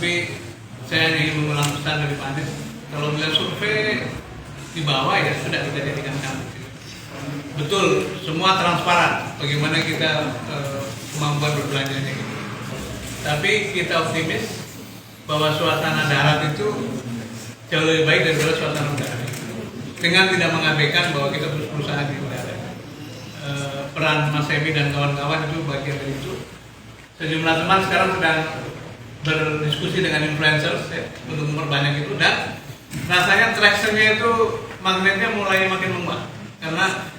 Tapi saya ingin mengulang pesan dari Pak Anies, kalau melihat survei di bawah ya sudah kita jadikan kampus. Betul, semua transparan bagaimana kita kemampuan berbelanjanya gitu. Tapi kita optimis bahwa suasana darat itu jauh lebih baik daripada suasana udara. Dengan tidak mengabaikan bahwa kita terus berusaha di udara. Peran Mas Emi dan kawan-kawan itu bagian dari itu. Sejumlah teman sekarang sedang berdiskusi dengan influencers ya, untuk memperbanyak itu, dan rasanya traction-nya itu magnetnya mulai makin menguat karena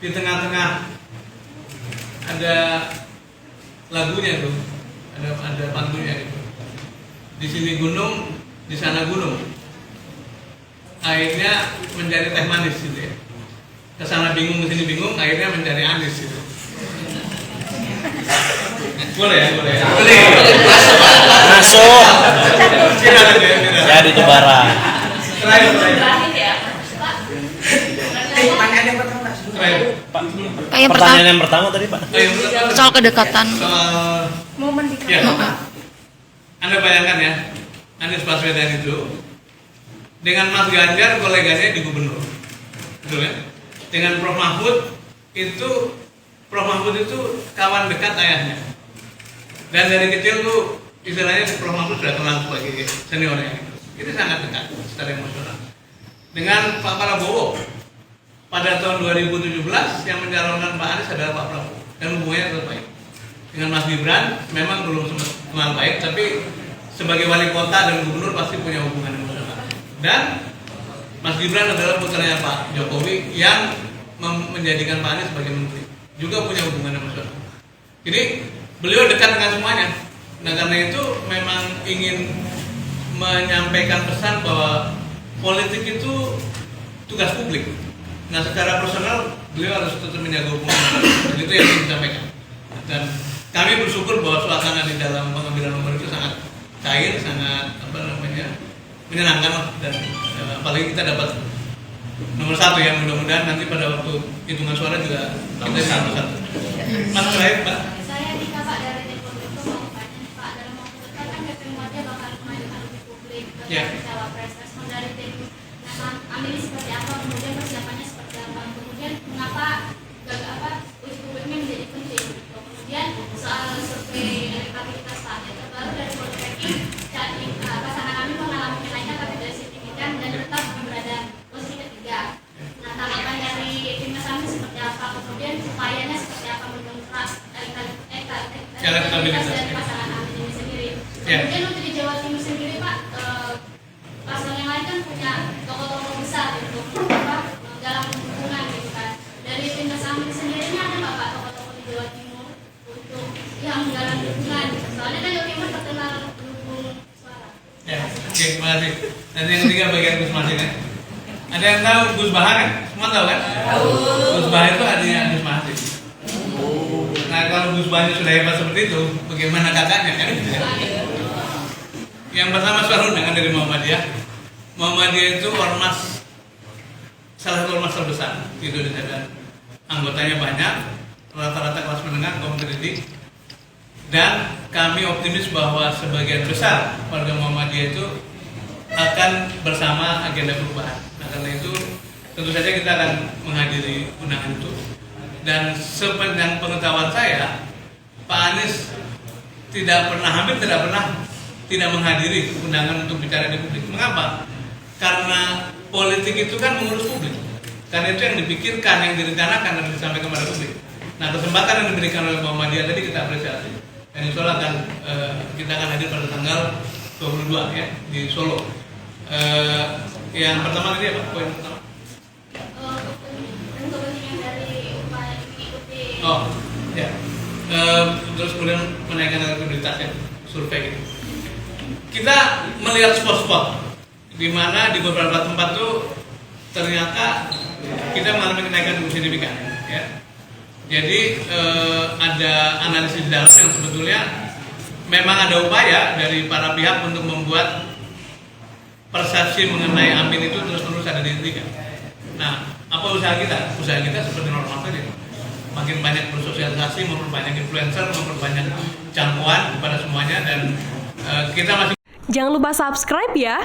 di tengah-tengah ada lagunya tuh, ada pantunnya itu. Di sini gunung, di sana gunung. Akhirnya menjadi teh manis gitu ya. Kesana bingung, kesini bingung, akhirnya menjadi anis gitu. Boleh ya, boleh. Masuk. Jadi Jepara. Pertanyaan yang pertama tadi Pak. Soal kedekatan. Momen di Anda bayangkan ya, Anies Baswedan itu dengan Mas Ganjar koleganya di gubernur, betul ya? Dengan Prof Mahfud itu kawan dekat ayahnya. Dan dari kecil tuh istilahnya Prof Mahfud sudah kenal sebagai seniornya. Itu sangat dekat secara emosional. Dengan Pak Prabowo pada tahun 2017 yang mencalonkan Pak Anies adalah Pak Prabowo dan hubungannya tetap baik. Dengan Mas Gibran memang belum sempat kenal baik, tapi sebagai wali kota dan gubernur pasti punya hubungan emosional. Dan Mas Gibran adalah putranya Pak Jokowi yang menjadikan Pak Anies sebagai menteri, juga punya hubungan emosional. Jadi beliau dekat dengan semuanya. Nah karena itu memang ingin menyampaikan pesan bahwa politik itu tugas publik. Nah secara personal beliau harus tetap menjaga hubungan. Dan itu yang ingin disampaikan. Dan kami bersyukur bahwa suasana di dalam pengambilan nomor itu sangat cair, sangat menyenangkan lah. Dan apalagi kita dapat nomor 1 ya, mudah-mudahan nanti pada waktu hitungan suara juga kita bisa nomor 1. Mas terakhir Pak. Saya minta Pak dari Departemen itu mau tanya nih Pak, dalam waktu dekat kan DP Muhammadiyah bakal mengajukan uji publik terkait cawapres. Respon dari tim Amin seperti apa, kemudian persiapannya seperti apa, kemudian mengapa uji publiknya menjadi penting. Kemudian soal survei elektabilitas Pak, yang terbaru dari Poltreking, pasangan kami mengalami kenaikan tapi dari signifikan dan tetap berada posisi ketiga. Nah tanggapan dari timnas kami seperti apa, kemudian upayanya seperti apa mendongkrak elektabilitas dari pasangan kami ini sendiri. Kemudian untuk di Jawa Timur sendiri Pak, pasangan yang lain kan punya tokoh-tokoh besar gitu, dalam hubungan gitu kan. Dari timnas kami sendiri ini ada nggak Pak tokoh-tokoh di Jawa Timur untuk yang dalam hubungan? Soalnya kan Jawa Timur terkenal hubung suara. Ya, oke, terima kasih. Nanti yang ketiga bagian Gus Masin ya. Ada yang tahu Gus Bahar kan? Semua tahu kan? Tahu. Gus Bahar itu adanya Gus Masin. Nah kalau Gus Bahar sudah hebat seperti itu, bagaimana kakaknya kan? Yang pertama Sarun dengan dari Muhammadiyah. Muhammadiyah itu ormas, salah satu ormas terbesar di Indonesia dan anggotanya banyak, rata-rata kelas menengah, kaum terdidik. Dan kami optimis bahwa sebagian besar warga Muhammadiyah itu akan bersama agenda perubahan. Nah karena itu tentu saja kita akan menghadiri undangan itu. Dan sepanjang pengetahuan saya, Pak Anies hampir tidak pernah tidak menghadiri undangan untuk bicara di publik. Mengapa? Karena politik itu kan mengurus publik. Karena itu yang dipikirkan, yang direncanakan dan disampaikan kepada publik. Nah kesempatan yang diberikan oleh Muhammadiyah tadi kita apresiasi. Dan insya Allah kita akan hadir pada tanggal 22 ya di Solo. Yang pertama tadi apa? Poin pertama. Kepentingan dari upaya mengikuti. Oh, ya. Terus kemudian menaikkan elektabilitas ya, survei gitu. Kita melihat spot-spot di mana di beberapa tempat tuh ternyata kita mengalami kenaikan cukup signifikan ya. Jadi ada analisis di dalam yang sebetulnya memang ada upaya dari para pihak untuk membuat persepsi mengenai Amin itu terus-menerus ada dihentikan. Nah, apa usaha kita? Usaha kita seperti normal saja. Makin banyak bersosialisasi, memperbanyak influencer, memperbanyak jangkauan kepada semuanya, dan kita masih Jangan lupa subscribe ya.